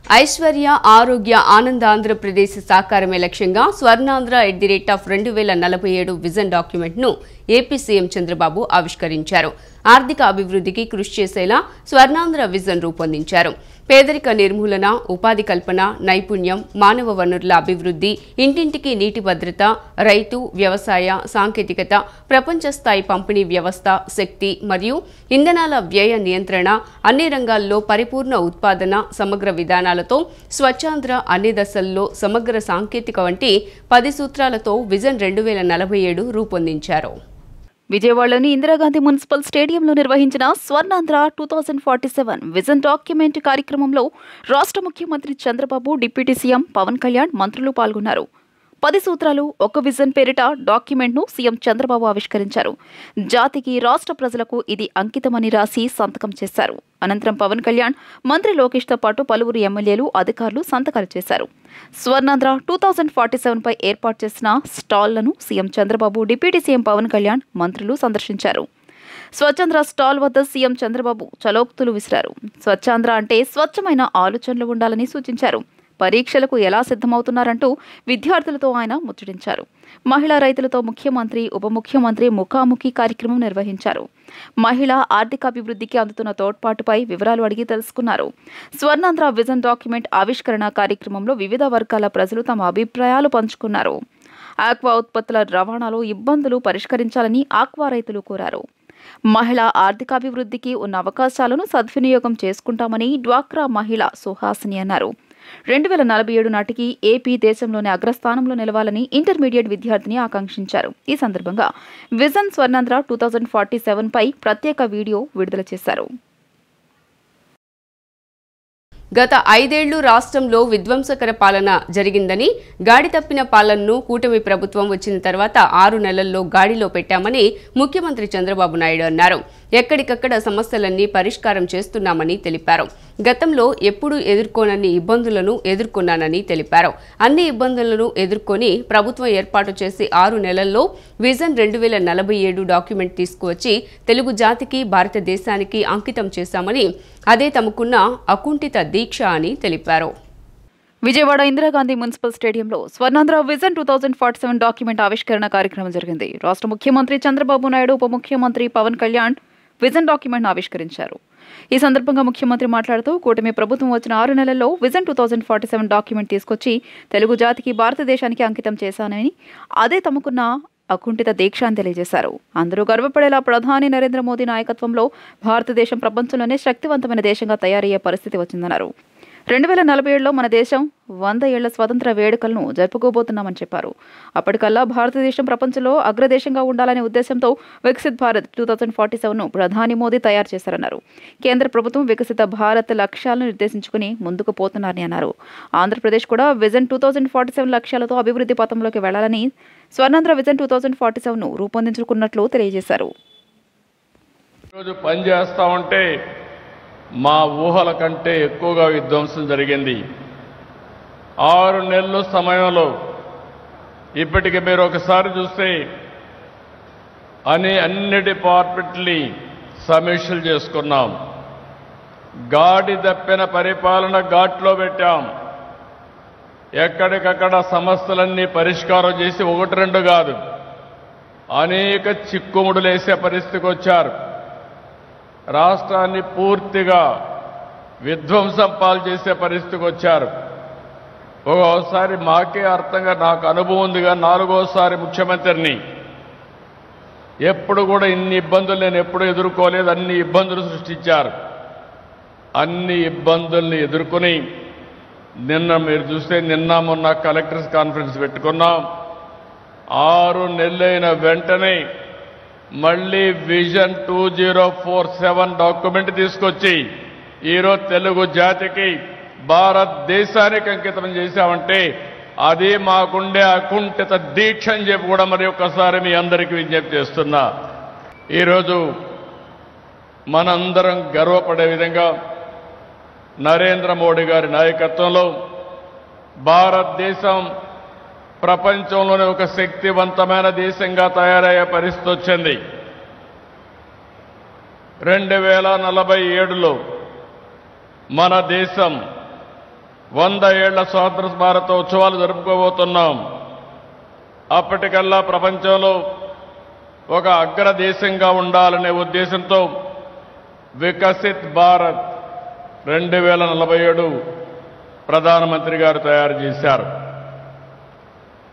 ఐశ్వర్య ఆరోగ్య ఆనంద ఆంధ్రప్రదేశ్ సాకారమే లక్ష్యంగా స్వర్ణాంధ్ర @2047 విజన్ డాక్యుమెంట్ ను ఏపీ సీఎం చంద్రబాబు ఆవిష్కరించారు. ఆర్థిక అభివృద్ధికి కృషి చేసేలా స్వర్ణాంధ్ర విజన్ రూపొందించారు. పేదరిక నిర్మూలన, ఉపాధి కల్పన, నైపుణ్యం, మానవ వనరుల అభివృద్ధి, ఇంటింటికి నీటి భద్రత, రైతు, వ్యవసాయ, సాంకేతికత, ప్రపంచ స్థాయి పంపిణీ వ్యవస్థ, శక్తి మరియు ఇంధనాల వ్యయ నియంత్రణ, అన్ని రంగాల్లో పరిపూర్ణ ఉత్పాదన, సమగ్ర విధానాలతో స్వచ్ఛాంధ్ర అన్ని దశల్లో సమగ్ర సాంకేతిక వంటి 10 సూత్రాలతో విజన్ 2047 రూపొందించారు. విజయవాడలోని ఇందిరాగాంధీ మున్సిపల్ స్టేడియంలో నిర్వహించిన స్వర్ణాంధ్ర 2047 విజన్ డాక్యుమెంట్ కార్యక్రమంలో రాష్ట్ర ముఖ్యమంత్రి చంద్రబాబు, డిప్యూటీ సీఎం పవన్ కళ్యాణ్, మంత్రులు పాల్గొన్నారు. 10 సూత్రాలు ఒక విజన్ పేరిట డాక్యుమెంట్ను సీఎం చంద్రబాబు ఆవిష్కరించారు. జాతికి, రాష్ట్ర ప్రజలకు ఇది అంకితమని రాసి సంతకం చేశారు. అనంతరం పవన్ కళ్యాణ్, మంత్రి లోకేష్తో పాటు పలువురు ఎమ్మెల్యేలు, అధికారులు సంతకాలు చేశారు. స్వర్ణాంధ్ర 2047 పై ఏర్పాటు చేసిన స్టాళ్లను CM Chandrababu, deputy CM Pawan Kalyan, మంత్రులు సందర్శించారు. స్వచ్ఛాంధ్ర స్టాల్ వద్ద సీఎం చంద్రబాబు చలోక్తులు విసిరారు. స్వచ్ఛాంధ్ర అంటే స్వచ్ఛమైన ఆలోచనలు ఉండాలని సూచించారు. పరీక్షలకు ఎలా సిద్ధమవుతున్నారంటూ విద్యార్థులతో ఆయన ముచ్చటించారు. మహిళా రైతులతో ముఖ్యమంత్రి, ఉప ముఖ్యమంత్రి ముఖాముఖి కార్యక్రమం నిర్వహించారు. మహిళా ఆర్థికాభివృద్ధికి అందుతున్న తోడ్పాటుపై వివరాలు అడిగి తెలుసుకున్నారు. స్వర్ణాంధ్ర విజన్ డాక్యుమెంట్ ఆవిష్కరణ కార్యక్రమంలో వివిధ వర్గాల ప్రజలు తమ అభిప్రాయాలు పంచుకున్నారు. ఆక్వా ఉత్పత్తుల రవాణాలో ఇబ్బందులు పరిష్కరించాలని ఆక్వా రైతులు కోరారు. మహిళా ఆర్థికాభివృద్ధికి ఉన్న అవకాశాలను సద్వినియోగం చేసుకుంటామని డ్వాక్రా మహిళ సుహాసిని అన్నారు. 2047 నాటికి ఏపీ దేశంలోని అగ్రస్థానంలో నిలవాలని ఇంటర్మీడియట్ విద్యార్థిని ఆకాంక్షించారు. ఈ సందర్భంగా విజన్ స్వర్ణాంధ్ర 2047 పై ప్రత్యేక వీడియో విడుదల చేశారు. గత 5 ఏళ్లు రాష్ట్రంలో విధ్వంసకర పాలన జరిగిందని, గాడి తప్పిన పాలనను కూటమి ప్రభుత్వం వచ్చిన తర్వాత 6 నెలల్లో గాడిలో పెట్టామని ముఖ్యమంత్రి చంద్రబాబు నాయుడు అన్నారు. ఎక్కడికక్కడ సమస్యలన్నీ పరిష్కారం చేస్తున్నామని తెలిపారు. గతంలో ఎప్పుడూ ఎదుర్కోనన్ని ఇబ్బందులను ఎదుర్కొన్నానని తెలిపారు. అన్ని ఇబ్బందులను ఎదుర్కొని ప్రభుత్వం ఏర్పాటు చేసి 6 నెలల్లో విజన్ 2047 డాక్యుమెంట్ తీసుకువచ్చి తెలుగు జాతికి, భారతదేశానికి అంకితం చేశామని, అదే తమకున్న అకుంఠిత దీక్ష అని తెలిపారు. విజయవాడ ఇందిరాగాంధీ మున్సిపల్ స్టేడియంలో స్వర్ణాంధ్ర విజన్ 2047 డాక్యుమెంట్ ఆవిష్కరణ కార్యక్రమం జరిగింది. రాష్ట్ర ముఖ్యమంత్రి చంద్రబాబు నాయుడు, ఉప ముఖ్యమంత్రి పవన్ కళ్యాణ్ విజన్ డాక్యుమెంట్ ఆవిష్కరించారు. ఈ సందర్భంగా ముఖ్యమంత్రి మాట్లాడుతూ, కూటమి ప్రభుత్వం వచ్చిన 6 నెలల్లో విజన్ 2047 డాక్యుమెంట్ తీసుకొచ్చి తెలుగు జాతికి, భారతదేశానికి అంకితం చేశానని, అదే తమకున్న అకుంఠిత దీక్ష అని తెలియజేశారు. అందరూ గర్వపడేలా ప్రధాని నరేంద్ర మోదీ నాయకత్వంలో భారతదేశం ప్రపంచంలోనే శక్తివంతమైన దేశంగా తయారయ్యే పరిస్థితి వచ్చిందన్నారు. 2047లో మన దేశం 100 ఏళ్ల స్వతంత్ర వేడుకలను జరుపుకోబోతున్నామని చెప్పారు. అప్పటికల్లా భారతదేశం ప్రపంచంలో అగ్రదేశంగా ఉండాలనే ఉద్దేశంతో వికసిత్ భారత్ 2047ను ప్రధాని మోదీ తయారు చేశారన్నారు. కేంద్ర ప్రభుత్వం వికసిత భారత్ లక్ష్యాలను నిర్దేశించుకుని ముందుకు పోతున్నారని అన్నారు. ఆంధ్రప్రదేశ్ కూడా విజన్ 2047 లక్ష్యాలతో అభివృద్ధి పథంలోకి వెళ్లాలని స్వర్ణాంధ్ర విజన్ 2047ను రూపొందించుకున్నట్లు తెలియజేశారు. మా ఊహల కంటే ఎక్కువగా విధ్వంసం జరిగింది. 6 నెలల సమయంలో ఇప్పటికి మీరు ఒకసారి చూస్తే అన్ని డిపార్ట్మెంట్ని సమీక్షలు చేసుకున్నాం. గాడి తప్పిన పరిపాలన ఘాట్లో పెట్టాం. ఎక్కడికక్కడ సమస్యలన్నీ పరిష్కారం చేసి 1-2 కాదు, అనేక చిక్కుముడులేసే పరిస్థితికి వచ్చారు. రాష్ట్రాన్ని పూర్తిగా విధ్వంసం పాలు చేసే పరిస్థితికి వచ్చారు. ఒక్కోసారి మాకే అర్థంగా, నాకు అనుభవం ఉందిగా, 4వసారి ముఖ్యమంత్రిని, ఎప్పుడు కూడా ఇన్ని ఇబ్బందులు నేను ఎప్పుడు ఎదుర్కోలేదు. అన్ని ఇబ్బందులు సృష్టించారు. అన్ని ఇబ్బందుల్ని ఎదుర్కొని నిన్న మీరు చూస్తే మొన్న కలెక్టర్స్ కాన్ఫరెన్స్ పెట్టుకున్నాం. 6 నెలలైన వెంటనే మళ్ళీ విజన్ 2047 డాక్యుమెంట్ తీసుకొచ్చి ఈరోజు తెలుగు జాతికి, భారతదేశానికి అంకితం చేశామంటే అది మాకుండే అకుంఠిత దీక్ష అని చెప్పి కూడా మరి ఒక్కసారి మీ అందరికీ విజ్ఞప్తి చేస్తున్నా. ఈరోజు మనందరం గర్వపడే విధంగా నరేంద్ర మోడీ గారి నాయకత్వంలో భారతదేశం ప్రపంచంలోనే ఒక శక్తివంతమైన దేశంగా తయారయ్యే పరిస్థితి వచ్చింది. 2047లో మన దేశం 100 ఏళ్ల స్వాతంత్ర భారతోత్సవాలు జరుపుకోబోతున్నాం. అప్పటికల్లా ప్రపంచంలో ఒక అగ్రదేశంగా ఉండాలనే ఉద్దేశంతో వికసిత్ భారత్ 2047 ప్రధానమంత్రి గారు తయారు చేశారు.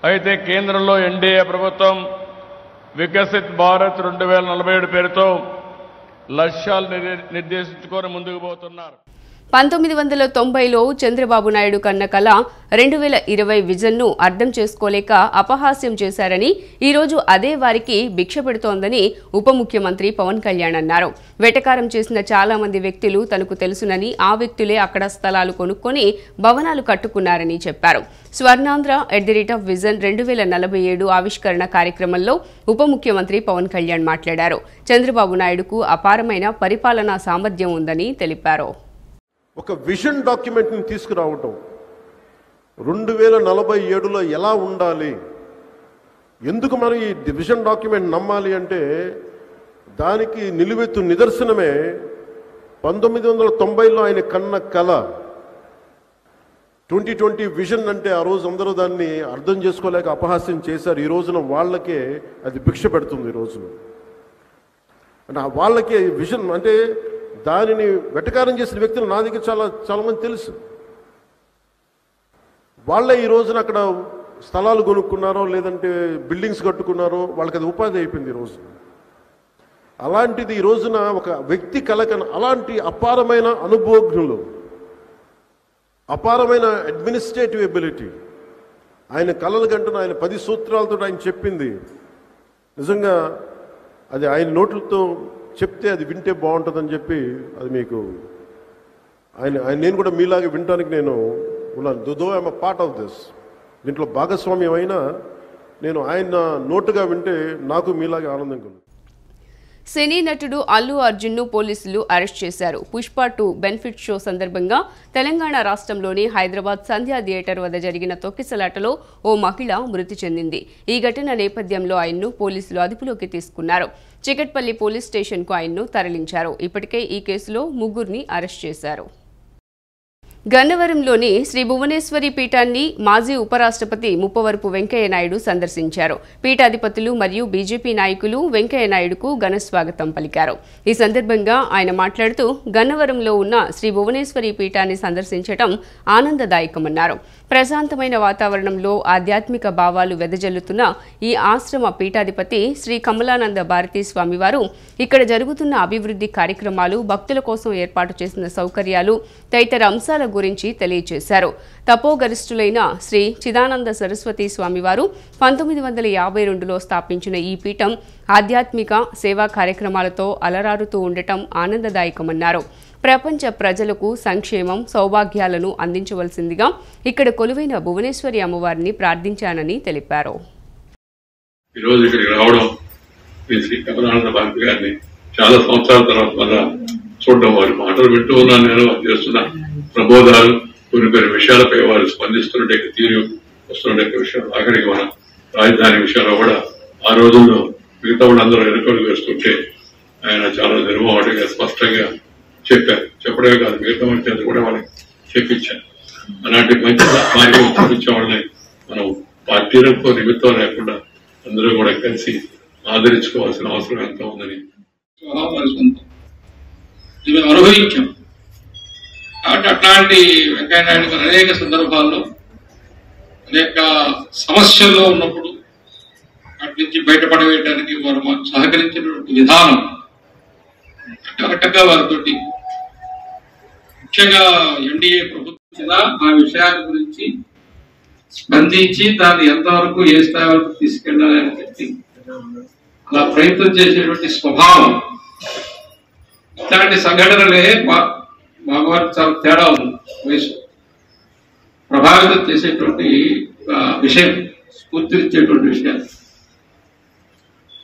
అయితే కేంద్రంలో ఎన్డీఏ ప్రభుత్వం వికసిత్ భారత్ 2047 పేరుతో లక్ష్యాలు నిర్దేశించుకొని ముందుకు పోతున్నారు. 1990లో చంద్రబాబు నాయుడు కన్న కల 2020 విజన్ను అర్థం చేసుకోలేక అపహాస్యం చేశారని, ఈరోజు అదే వారికి భిక్ష పెడుతోందని ఉప ముఖ్యమంత్రి పవన్ కళ్యాణ్ అన్నారు. వెటకారం చేసిన చాలా మంది వ్యక్తులు తనకు తెలుసునని, ఆ వ్యక్తులే అక్కడ స్థలాలు కొనుక్కొని భవనాలు కట్టుకున్నారని చెప్పారు. స్వర్ణాంధ్ర @విజన్ 2047 ఆవిష్కరణ కార్యక్రమంలో ఉప ముఖ్యమంత్రి పవన్ కళ్యాణ్ మాట్లాడారు. చంద్రబాబు నాయుడుకు అపారమైన పరిపాలనా సామర్థ్యం ఉందని తెలిపారు. ఒక విజన్ డాక్యుమెంట్ని తీసుకురావటం, 2047లో ఎలా ఉండాలి, ఎందుకు మనం ఈ విజన్ డాక్యుమెంట్ నమ్మాలి అంటే దానికి నిలువెత్తు నిదర్శనమే 1990లో ఆయన కన్న కళ 2020 విజన్. అంటే ఆ రోజు అందరూ దాన్ని అర్థం చేసుకోలేక అపహాస్యం చేశారు. ఈ రోజున వాళ్ళకే అది భిక్ష పెడుతుంది. ఈ రోజున అంటే వాళ్ళకే విజన్ అంటే దానిని వెటకారం చేసిన వ్యక్తులు నా దగ్గర చాలా మంది తెలుసు. వాళ్ళే ఈ రోజున అక్కడ స్థలాలు కొనుక్కున్నారో లేదంటే బిల్డింగ్స్ కట్టుకున్నారో వాళ్ళకి అది ఉపాధి అయిపోయింది ఈ రోజు. అలాంటిది ఈ రోజున ఒక వ్యక్తి కలకన అలాంటి అపారమైన అనుభవజ్ఞులు, అపారమైన అడ్మినిస్ట్రేటివ్ ఎబిలిటీ, ఆయన కళలు కంటున్న ఆయన 10 సూత్రాలతో ఆయన చెప్పింది నిజంగా అది ఆయన నోట్లతో చెప్తే అది వింటే బాగుంటుందని చెప్పి అది మీకు నేను కూడా మీలాగే వినడానికి నేను ఉన్నాను. Though I'm part of this. దీంట్లో భాగస్వామ్యం అయినా నేను ఆయన నోటుగా వింటే నాకు మీలాగే ఆనందంగా ఉంది. సినీ నటుడు అల్లు అర్జున్ను పోలీసులు అరెస్ట్ చేశారు. పుష్ప 2 బెనిఫిట్ షో సందర్భంగా తెలంగాణ రాష్ట్రంలోని హైదరాబాద్ సంధ్యా థియేటర్ వద్ద జరిగిన తొక్కిసలాటలో ఓ మహిళ మృతి చెందింది. ఈ ఘటన నేపథ్యంలో ఆయన్ను పోలీసులు అదుపులోకి తీసుకున్నారు. చికట్పల్లి పోలీస్ స్టేషన్కు ఆయన్ను తరలించారు. ఇప్పటికే ఈ కేసులో 3 అరెస్ట్ చేశారు. గన్నవరంలోని శ్రీ భువనేశ్వరి పీఠాన్ని మాజీ ఉపరాష్ట్రపతి ముప్పవరపు వెంకయ్య నాయుడు సందర్శించారు. పీఠాధిపతులు మరియు బీజేపీ నాయకులు వెంకయ్య నాయుడుకు ఘన స్వాగతం పలికారు. ఈ సందర్భంగా ఆయన మాట్లాడుతూ గన్నవరంలో ఉన్న శ్రీ భువనేశ్వరి పీఠాన్ని సందర్శించడం ఆనందదాయకమన్నారు. ప్రశాంతమైన వాతావరణంలో ఆధ్యాత్మిక భావాలు వెదజల్లుతున్న ఈ ఆశ్రమ పీఠాధిపతి శ్రీ కమలానంద భారతీ స్వామివారు ఇక్కడ జరుగుతున్న అభివృద్ధి కార్యక్రమాలు, భక్తుల కోసం ఏర్పాటు చేసిన సౌకర్యాలు తదితర అంశాల గురించి తెలియజేశారు. తపోగరిష్ఠులైన శ్రీ చిదానంద సరస్వతి స్వామివారు 1952లో స్థాపించిన ఈ పీఠం ఆధ్యాత్మిక సేవా కార్యక్రమాలతో అలరారుతూ ఉండటం ఆనందదాయకమన్నారు. ప్రపంచ ప్రజలకు సంక్షేమం, సౌభాగ్యాలను అందించవలసిందిగా ఇక్కడ కొలువైన భువనేశ్వరి అమ్మవారిని ప్రార్థించానని తెలిపారు. ఈరోజు ఇక్కడికి రావడం శ్రీ కమలానంద భారతి గారిని చాలా సంవత్సరాల తర్వాత మళ్ళా చూడడం, వారి మాటలు వింటూ ఉన్నాను. నేను చేస్తున్న ప్రబోధాలు, కొన్ని విషయాలపై వారు స్పందిస్తున్నట్టు తీరు వస్తున్న విషయాలు, ఆఖరికి మన రాజధాని విషయంలో కూడా ఆ రోజుల్లో మిగతా వాళ్ళందరూ ఎన్నికలు వేస్తుంటే ఆయన చాలా నిర్మోహటంగా స్పష్టంగా చెప్పారు. చెప్పడమే కాదు, మిగతా వాళ్ళ కూడా వాళ్ళకి చెప్పించారు. అలాంటి మంచి మార్గం చూపించే వాళ్ళని మనం పార్టీలకు నిమిత్తం లేకుండా అందరూ కూడా కలిసి ఆదరించుకోవాల్సిన అవసరం ఎంత ఉందని అనుభవించాం. కాబట్టి అట్లాంటి వెంకయ్య నాయుడు గారు అనేక సందర్భాల్లో అనేక సమస్యల్లో ఉన్నప్పుడు వాటి నుంచి బయటపడవేయడానికి వారు మాకు సహకరించినటువంటి విధానం రకరకాల వారితో ముఖ్యంగా ఎన్డీఏ ప్రభుత్వం ఆ విషయాల గురించి స్పందించి దాన్ని ఎంతవరకు ఏ స్థాయి వరకు తీసుకెళ్లాలి అని చెప్పి అలా ప్రయత్నం చేసేటువంటి స్వభావం, ఇట్లాంటి సంఘటనలే మగవారికి చాలా తేడా ఉంది. వయసు ప్రభావితం చేసేటువంటి విషయం, స్ఫూర్తినిచ్చేటువంటి విషయాలు.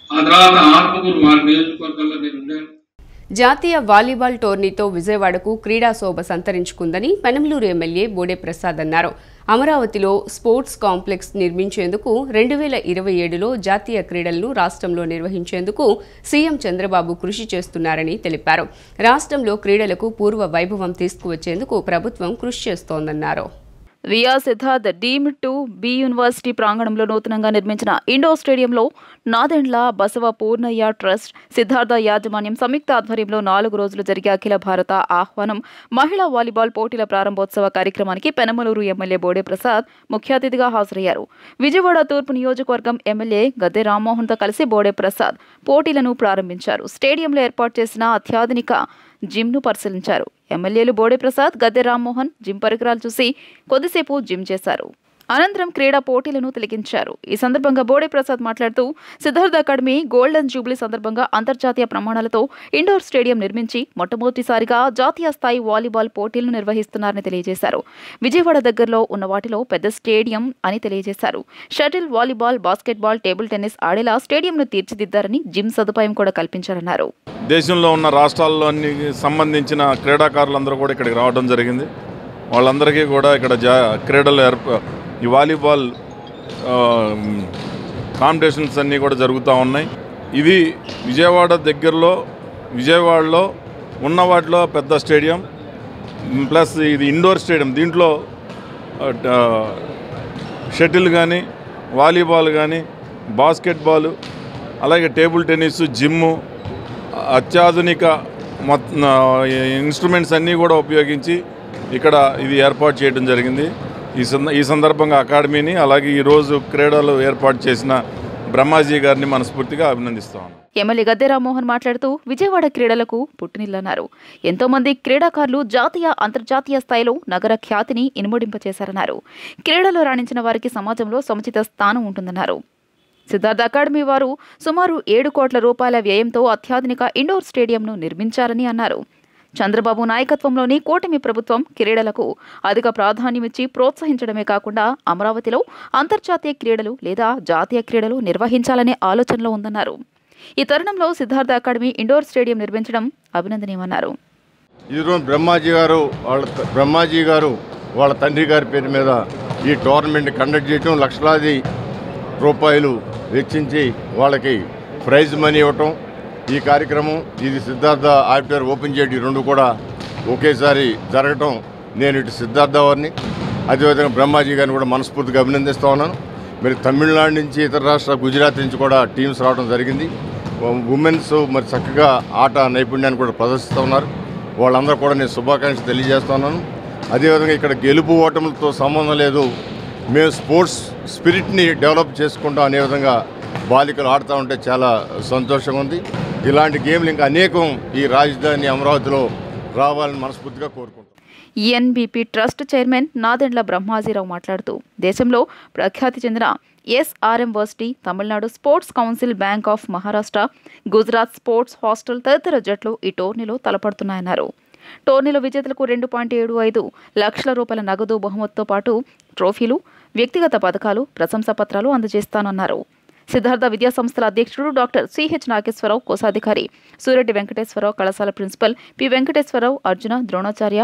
ఆ తర్వాత ఆత్మకూరు మా నియోజకవర్గంలో నేను ఉండాను. జాతీయ వాలీబాల్ టోర్నీతో విజయవాడకు క్రీడా శోభ సంతరించుకుందని పెనంలూరు ఎమ్మెల్యే బోడే ప్రసాద్ అన్నారు. అమరావతిలో స్పోర్ట్స్ కాంప్లెక్స్ నిర్మించేందుకు 2027లో జాతీయ క్రీడలను రాష్ట్రంలో నిర్వహించేందుకు సీఎం చంద్రబాబు కృషి చేస్తున్నారని తెలిపారు. రాష్ట్రంలో క్రీడలకు పూర్వ వైభవం తీసుకువచ్చేందుకు ప్రభుత్వం కృషి చేస్తోందన్నారు. వియా Siddharth deemed to be university ప్రాంగణంలో నూతనంగా నిర్మించిన ఇండోర్ స్టేడియంలో నాదెండ్ల బసవ పూర్ణయ్య ట్రస్ట్ సిద్ధార్థ యాజమాన్యం సంయుక్త ఆధ్వర్యంలో 4 రోజులు జరిగే అఖిల భారత ఆహ్వానం మహిళా వాలీబాల్ పోటీల ప్రారంభోత్సవ కార్యక్రమానికి పెనమలూరు ఎమ్మెల్యే బోడే ప్రసాద్ ముఖ్య అతిథిగా హాజరయ్యారు. విజయవాడ తూర్పు నియోజకవర్గం ఎమ్మెల్యే గద్దె రామ్మోహన్తో కలిసి బోడే ప్రసాద్ పోటీలను ప్రారంభించారు. స్టేడియంలో ఏర్పాటు చేసిన అత్యాధునిక జిమ్ను పరిశీలించారు. ఎమ్మెల్యేలు బోడే ప్రసాద్, గద్దె రామ్మోహన్ జిమ్ పరికరాలు చూసి కొద్దిసేపు జిమ్ చేశారు. అనంతరం క్రీడా పోటీలను తిలకించారు. ఈ సందర్భంగా బోడే ప్రసాద్ మాట్లాడుతూ సిద్ధార్థ అకాడమీ గోల్డెన్ జూబ్లీ సందర్భంగా అంతర్జాతీయ ప్రమాణాలతో ఇండోర్ స్టేడియం నిర్మించి మొట్టమొదటిసారిగా జాతీయ స్థాయి వాలీబాల్ పోటీలను నిర్వహిస్తున్నారని తెలియజేశారు. విజయవాడ దగ్గరలో ఉన్న వాటిలో పెద్ద స్టేడియం అని తెలియజేశారు. Shuttle, volleyball, basketball, table tennis ఆడేలా స్టేడియంను తీర్చిదిద్దారని జిమ్ సదుపాయం కూడా కల్పించారన్నారు. దేశంలో ఉన్న రాష్ట్రాల్లోని సంబంధించిన క్రీడాకారులందరూ కూడా ఇక్కడికి రావడం జరిగింది. వాళ్ళందరికీ కూడా ఇక్కడ క్రీడలు ఈ వాలీబాల్ కాంపిటీషన్స్ అన్నీ కూడా జరుగుతూ ఉన్నాయి. ఇది విజయవాడలో ఉన్న వాటిలో పెద్ద స్టేడియం, ప్లస్ ఇది ఇండోర్ స్టేడియం. దీంట్లో షటిల్ కానీ, వాలీబాల్ కానీ, బాస్కెట్బాల్, అలాగే టేబుల్ టెన్నిస్, జిమ్ము, అత్యాధునిక ఇన్స్ట్రుమెంట్స్ అన్నీ కూడా ఉపయోగించి ఇక్కడ ఇది ఏర్పాటు చేయడం జరిగింది. ఈ సందర్భంగా అకాడమీని, అలాగే ఈరోజు క్రీడలు ఏర్పాటు చేసిన బ్రహ్మాజీ గారిని మనస్ఫూర్తిగా అభినందిస్తాను. ఎమ్మెల్యే గద్దె రామ్మోహన్ మాట్లాడుతూ విజయవాడ క్రీడలకు పుట్టునిల్లన్నారు. ఎంతో మంది క్రీడాకారులు జాతీయ, అంతర్జాతీయ స్థాయిలో నగర ఖ్యాతిని ఇనుమడింపచేశారన్నారు. క్రీడలో రాణించిన వారికి సమాజంలో సముచిత స్థానం ఉంటుందన్నారు. సిద్ధార్థ అకాడమీ వారు సుమారు 7 కోట్ల రూపాయల వ్యయంతో అత్యాధునిక ఇండోర్ స్టేడియంను నిర్మించారని అన్నారు. చంద్రబాబు నాయకత్వంలోని కూటమి ప్రభుత్వం క్రీడలకు అధిక ప్రాధాన్యమిచ్చి ప్రోత్సహించడమే కాకుండా అమరావతిలో అంతర్జాతీయ క్రీడలు లేదా జాతీయ క్రీడలు నిర్వహించాలనే ఆలోచనలో ఉందన్నారు. ఈ తరుణంలో సిద్ధార్థ అకాడమీ ఇండోర్ స్టేడియం నిర్మించడం అభినందనీయమన్నారు. ఈరోజు బ్రహ్మాజీ గారు వాళ్ళ తండ్రి గారి పేరు మీద ఈ టోర్నమెంట్ కండక్ట్ చేయడం, లక్షలాది రూపాయలు వెచ్చించి వాళ్ళకి ప్రైజ్ మనీ ఇవ్వటం, ఈ కార్యక్రమం ఇది సిద్ధార్థ ఆడిటోర్ ఓపెన్ చేయడం, 2 కూడా ఒకేసారి జరగటం నేను ఇటు సిద్ధార్థ వారిని అదేవిధంగా బ్రహ్మాజీ గారిని కూడా మనస్ఫూర్తిగా అభినందిస్తూ ఉన్నాను. మరి తమిళనాడు నుంచి, ఇతర రాష్ట్రాల గుజరాత్ నుంచి కూడా టీమ్స్ రావడం జరిగింది. ఉమెన్స్ మరి చక్కగా ఆట నైపుణ్యాన్ని కూడా ప్రదర్శిస్తూ ఉన్నారు. వాళ్ళందరూ కూడా నేను శుభాకాంక్షలు తెలియజేస్తున్నాను. అదేవిధంగా ఇక్కడ గెలుపు ఓటములతో సంబంధం లేదు, మేము స్పోర్ట్స్ స్పిరిట్ని డెవలప్ చేసుకుంటాం అనే విధంగా బాలికలు ఆడుతూ ఉంటే చాలా సంతోషంగా ఉంది. ఇలాంటి గేమ్లు ఇంకా అనేకం ఈ రాజధాని అమరావతిలో రావాలని మనస్ఫూర్తిగా కోరుకుంటాం. ఎన్బీపీ ట్రస్ట్ చైర్మన్ నాదెండ్ల బ్రహ్మాజీరావు మాట్లాడుతూ దేశంలో ప్రఖ్యాతి చెందిన SRM varsity, Tamil Nadu sports council, bank of Maharashtra, Gujarat sports hostel తదితర జట్లు ఈ టోర్నీలో తలపడుతున్నాయన్నారు. టోర్నీలో విజేతలకు 2.75 లక్షల రూపాయల నగదు బహుమతితో పాటు ట్రోఫీలు, వ్యక్తిగత పథకాలు, ప్రశంసా పత్రాలు అందజేస్తానన్నారు. సిద్ధార్థ విద్యా సంస్థల అధ్యక్షుడు డాక్టర్ సిహెచ్ నాగేశ్వరరావు, కోశాధికారి సూరెడ్డి వెంకటేశ్వరరావు, కళాశాల principal P Venkateswararao, Arjuna, Dronacharya,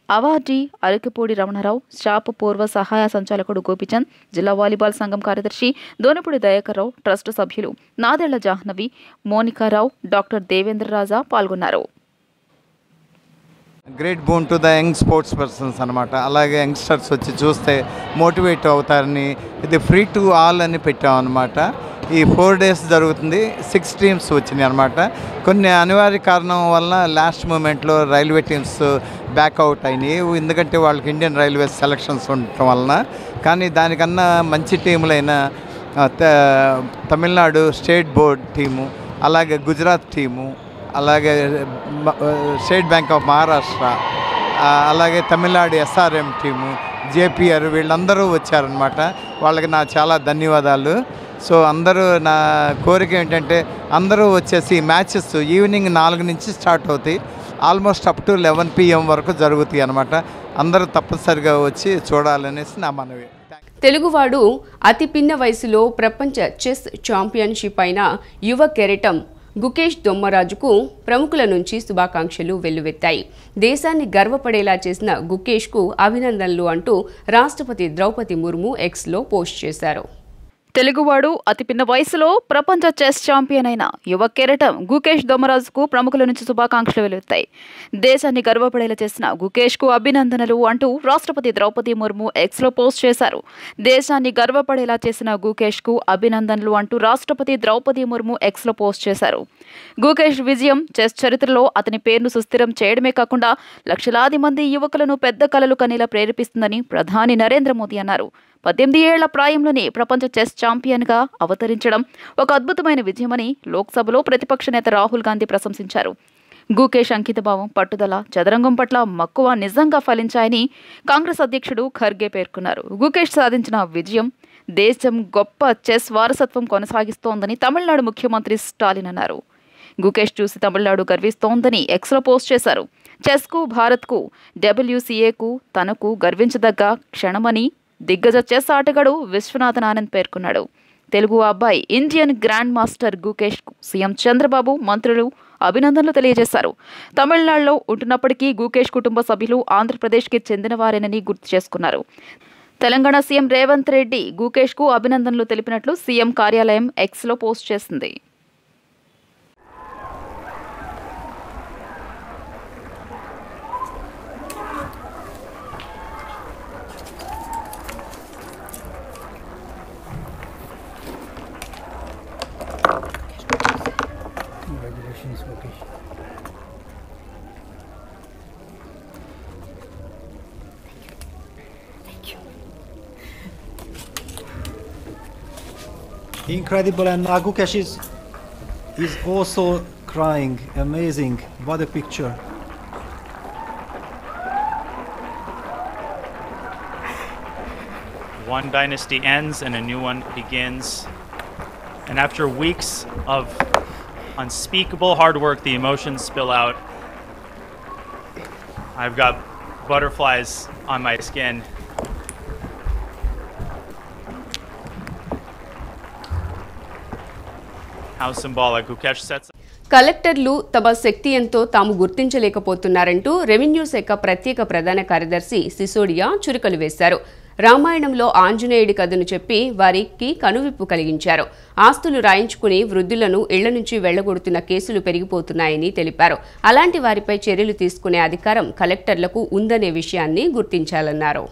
awardee Arakipudi Ramanarao, SAAP పూర్వ సహాయ సంచాలకుడు గోపిచంద్, జిల్లా వాలీబాల్ సంఘం కార్యదర్శి దోనపూడి దయాకర్రావు, ట్రస్ట్ సభ్యులు నాదెళ్ల జాహ్నవి, మోనికారావు, డాక్టర్ దేవేంద్రరాజా పాల్గొన్నారు. Great boon to the young sports persons అనమాట. అలాగే యంగ్స్టర్స్ వచ్చి చూస్తే మోటివేట్ అవుతారని ఇది ఫ్రీ టు ఆల్ అని పెట్టామన్నమాట. ఈ 4 days జరుగుతుంది. 6 teams వచ్చినాయి అనమాట. కొన్ని అనివార్య కారణం వల్ల లాస్ట్ మూమెంట్లో రైల్వే టీమ్స్ బ్యాక్అవుట్ అయినాయి, ఎందుకంటే వాళ్ళకి ఇండియన్ రైల్వేస్ సెలక్షన్స్ ఉండటం వలన. కానీ దానికన్నా మంచి టీములైన తమిళనాడు స్టేట్ బోర్డ్ టీము, అలాగే గుజరాత్ టీము, అలాగే స్టేట్ బ్యాంక్ ఆఫ్ మహారాష్ట్ర, అలాగే తమిళనాడు ఎస్ఆర్ఎం టీము, జేపీఆర్ వీళ్ళందరూ వచ్చారనమాట. వాళ్ళకి నా చాలా ధన్యవాదాలు. సో అందరూ, నా కోరిక ఏంటంటే అందరూ వచ్చేసి మ్యాచెస్ ఈవినింగ్ 4 నుంచి స్టార్ట్ అవుతాయి, ఆల్మోస్ట్ అప్ టు 11 PM వరకు జరుగుతాయి అనమాట. అందరూ తప్పనిసరిగా వచ్చి చూడాలనేసి నా మనవి. తెలుగువాడు అతి పిన్న వయసులో ప్రపంచ చెస్ ఛాంపియన్షిప్ అయిన యువ కెరటం గుకేష్ దొమ్మరాజుకు ప్రముఖుల నుంచి శుభాకాంక్షలు వెల్లువెత్తాయి. దేశాన్ని గర్వపడేలా చేసిన గుకేష్కు అభినందనలు అంటూ రాష్ట్రపతి ద్రౌపది ముర్ము ఎక్స్లో పోస్ట్ చేశారు. తెలుగువాడు అతి పిన్న వయసులో ప్రపంచ చెస్ ఛాంపియన్ అయిన యువ కెరటం గుకేష్ దొమరాజుకు ప్రముఖుల నుంచి శుభాకాంక్షలు వెలువెత్తాయి. దేశాన్ని గర్వపడేలా చేసిన గుకేష్కు అభినందనలు అంటూ రాష్ట్రపతి ద్రౌపది ముర్ము ఎక్స్లో పోస్ట్ చేశారు. దేశాన్ని గర్వపడేలా చేసిన గుకేష్కు అభినందనలు అంటూ రాష్ట్రపతి ద్రౌపది ముర్ము ఎక్స్లో పోస్ట్ చేశారు. గుకేష్ విజయం చెస్ చరిత్రలో అతని పేరును సుస్థిరం చేయడమే కాకుండా లక్షలాది మంది యువకులను పెద్ద కలలు కనేలా ప్రేరేపిస్తుందని ప్రధాని నరేంద్ర మోదీ అన్నారు. 18 ఏళ్ల ప్రాయంలోనే ప్రపంచ చెస్ ఛాంపియన్గా అవతరించడం ఒక అద్భుతమైన విజయమని లోక్సభలో ప్రతిపక్ష నేత రాహుల్ గాంధీ ప్రశంసించారు. గుకేష్ అంకితభావం, పట్టుదల, చదరంగం పట్ల మక్కువ నిజంగా ఫలించాయని కాంగ్రెస్ అధ్యక్షుడు ఖర్గే పేర్కొన్నారు. గుకేష్ సాధించిన విజయం దేశం గొప్ప చెస్ వారసత్వం కొనసాగిస్తోందని తమిళనాడు ముఖ్యమంత్రి స్టాలిన్ అన్నారు. గుకేష్ చూసి తమిళనాడు గర్విస్తోందని ఎక్స్లో పోస్ట్ చేశారు. చెస్కు, భారత్కు, WCAకు తనకు గర్వించదగ్గ క్షణమని దిగ్గజ చెస్ ఆటగాడు విశ్వనాథన్ ఆనంద్ పేర్కొన్నాడు. తెలుగు అబ్బాయి Indian grand master Gukesh CM Chandrababu, మంత్రులు అభినందనలు తెలియజేశారు. తమిళనాడులో ఉంటున్నప్పటికీ గుకేష్ కుటుంబ సభ్యులు ఆంధ్రప్రదేశ్కి చెందినవారేనని గుర్తు చేసుకున్నారు. తెలంగాణ సీఎం రేవంత్ రెడ్డి గుకేష్కు అభినందనలు తెలిపినట్లు సీఎం కార్యాలయం ఎక్స్లో పోస్ట్ చేసింది. Incredible, and Gukesh is also crying. Amazing! What a picture! One dynasty ends and a new one begins. And after weeks of unspeakable hard work, the emotions spill out. I've got butterflies on my skin. How symbolic. Gukesh sets. కలెక్టర్లు తమ శక్తి ఎంతో తాము గుర్తించలేకపోతున్నారంటూ revenue శాఖ ప్రత్యేక ప్రధాన కార్యదర్శి సిసోడియా చురుకలు వేశారు. రామాయణంలో ఆంజనేయుడి కథను చెప్పి వారికి కనువిప్పు కలిగించారు. ఆస్తులు రాయించుకుని వృద్ధులను ఇళ్ల నుంచి వెళ్లగొడుతున్న కేసులు పెరిగిపోతున్నాయని తెలిపారు. అలాంటి వారిపై చర్యలు తీసుకునే అధికారం కలెక్టర్లకు ఉందనే విషయాన్ని గుర్తించాలన్నారు.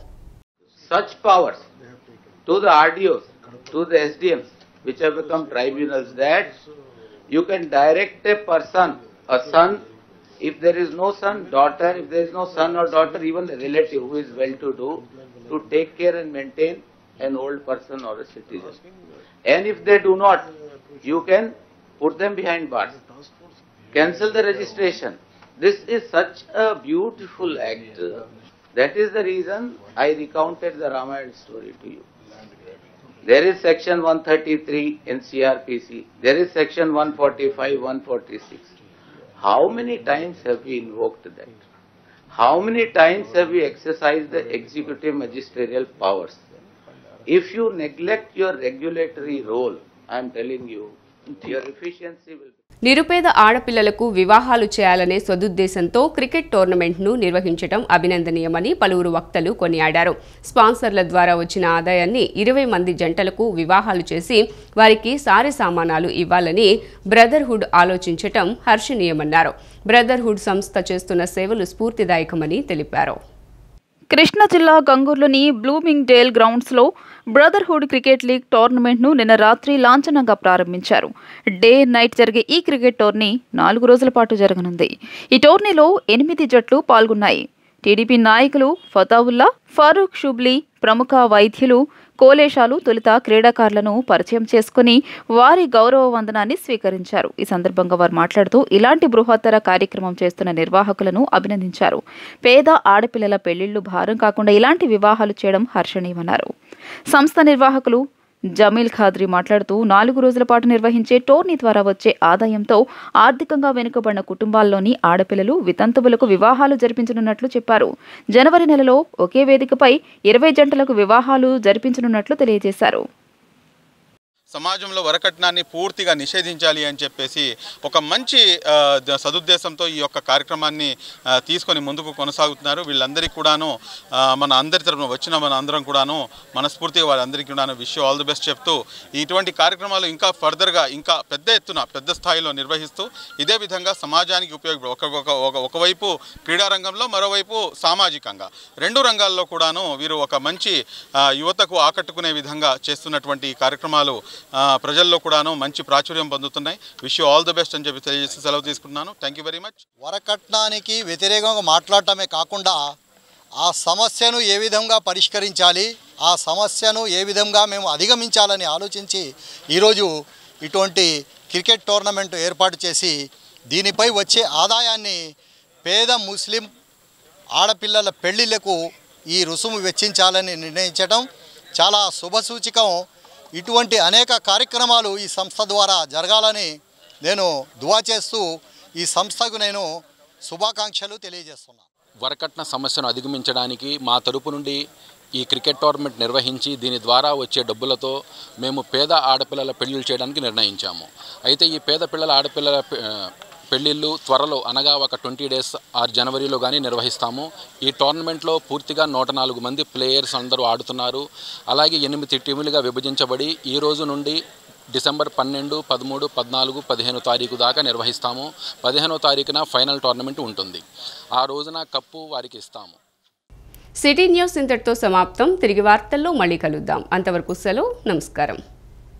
Such powers to the RDOs, to the SDMs, which have become tribunals, that you can direct a person, a son, if there is no son, daughter, if there is no son or daughter, even a relative who is well-to-do, to take care and maintain an old person or a citizen. And if they do not, you can put them behind bars, cancel the registration. This is such a beautiful act. That is the reason I recounted the Ramayana story to you. There is section 133 in CRPC. There is section 145, 146. How many times have we invoked that? How many times have we exercised the executive magisterial powers? If you neglect your regulatory role, I am telling you, your efficiency will be... నిరుపేద ఆడపిల్లలకు వివాహాలు చేయాలనే సదుద్దేశంతో cricket టోర్నమెంట్ను నిర్వహించడం అభినందనీయమని పలువురు వక్తలు కొనియాడారు. స్పాన్సర్ల ద్వారా వచ్చిన ఆదాయాన్ని 20 మంది జంటలకు వివాహాలు చేసి వారికి సారి సామానాలు ఇవ్వాలని బ్రదర్హుడ్ ఆలోచించటం హర్షణీయమన్నారు. బ్రదర్హుడ్ సంస్థ చేస్తున్న సేవలు స్ఫూర్తిదాయకమని తెలిపారు. కృష్ణా జిల్లా గంగూర్లోని బ్లూమింగ్ డేల్ గ్రౌండ్స్లో బ్రదర్హుడ్ క్రికెట్ లీగ్ టోర్నమెంట్ను నిన్న రాత్రి లాంఛనంగా ప్రారంభించారు. డే నైట్ జరిగే ఈ క్రికెట్ టోర్నీ 4 రోజుల పాటు జరగనుంది. ఈ టోర్నీలో 8 జట్లు పాల్గొన్నాయి. టీడీపీ నాయకులు ఫతావుల్లా, ఫారూక్ షుబ్లీ, ప్రముఖ వైద్యులు, కోలేశాలు తొలుత క్రీడాకారులను పరిచయం చేసుకుని వారి గౌరవ వందనాన్ని స్వీకరించారు. ఈ సందర్భంగా వారు మాట్లాడుతూ ఇలాంటి బృహత్తర కార్యక్రమం చేస్తున్న నిర్వాహకులను అభినందించారు. పేద ఆడపిల్లల పెళ్లిళ్లు భారం కాకుండా ఇలాంటి వివాహాలు చేయడం హర్షణీయమన్నారు. సంస్థ నిర్వాహకులు జమీల్ ఖాద్రి మాట్లాడుతూ 4 రోజుల పాటు నిర్వహించే టోర్నీ ద్వారా వచ్చే ఆదాయంతో ఆర్థికంగా వెనుకబడిన కుటుంబాల్లోని ఆడపిల్లలు, వితంతువులకు వివాహాలు జరిపించనున్నట్లు చెప్పారు. జనవరి నెలలో ఒకే వేదికపై 20 జంటలకు వివాహాలు జరిపించనున్నట్లు తెలియజేశారు. సమాజంలో వరకట్నాన్ని పూర్తిగా నిషేధించాలి అని చెప్పేసి ఒక మంచి సదుద్దేశంతో ఈ యొక్క కార్యక్రమాన్ని తీసుకొని ముందుకు కొనసాగుతున్నారు. వీళ్ళందరికీ కూడాను మన అందరి తరపున వచ్చిన మన అందరం కూడాను మనస్ఫూర్తిగా వాళ్ళందరికీ కూడాను విష్ ఆల్ ది బెస్ట్ చెప్తూ ఇటువంటి కార్యక్రమాలు ఇంకా ఫర్దర్గా ఇంకా పెద్ద ఎత్తున పెద్ద స్థాయిలో నిర్వహిస్తూ ఇదే విధంగా సమాజానికి ఒకవైపు క్రీడారంగంలో మరోవైపు సామాజికంగా రెండు రంగాల్లో కూడాను వీరు ఒక మంచి యువతకు ఆకట్టుకునే విధంగా చేస్తున్నటువంటి కార్యక్రమాలు ప్రజల్లో కూడాను మంచి ప్రాచుర్యం పొందుతున్నాయి. Wish you all the best అని చెప్పి తెలియజేసి సెలవు తీసుకుంటున్నాను. Thank you very much. వరకట్నానికి వ్యతిరేకంగా మాట్లాడటమే కాకుండా ఆ సమస్యను ఏ విధంగా పరిష్కరించాలి, ఆ సమస్యను ఏ విధంగా మేము అధిగమించాలని ఆలోచించి ఈరోజు ఇటువంటి క్రికెట్ టోర్నమెంట్ ఏర్పాటు చేసి దీనిపై వచ్చే ఆదాయాన్ని పేద ముస్లిం ఆడపిల్లల పెళ్లిళ్లకు ఈ రుసుము వెచ్చించాలని నిర్ణయించడం చాలా శుభసూచకం. ఇటువంటి అనేక కార్యక్రమాలు ఈ సంస్థ ద్వారా జరగాలని నేను దువా చేస్తూ ఈ సంస్థకు నేను శుభాకాంక్షలు తెలియజేస్తున్నాను. వరకట్న సమస్యను అధిగమించడానికి మా తరపు నుండి ఈ క్రికెట్ టోర్నమెంట్ నిర్వహించి దీని ద్వారా వచ్చే డబ్బులతో మేము పేద ఆడపిల్లల పెళ్లిళ్ళు చేయడానికి నిర్ణయించాము. అయితే ఈ పేద పిల్లల ఆడపిల్లల పెళ్లిళ్ళు త్వరలో అనగా ఒక 20 days ఆర్ జనవరిలో కానీ నిర్వహిస్తాము. ఈ టోర్నమెంట్లో పూర్తిగా 104 మంది ప్లేయర్స్ అందరూ ఆడుతున్నారు. అలాగే 8 టీములుగా విభజించబడి ఈ రోజు నుండి డిసెంబర్ 12, 13, 14, 15 తారీఖు దాకా నిర్వహిస్తాము. 15వ తారీఖున ఫైనల్ టోర్నమెంట్ ఉంటుంది. ఆ రోజున కప్పు వారికి ఇస్తాము. సిటీ న్యూస్ ఇంతటితో సమాప్తం. తిరిగి వార్తల్లో మళ్ళీ కలుద్దాం. అంతవరకు సెలవు. నమస్కారం.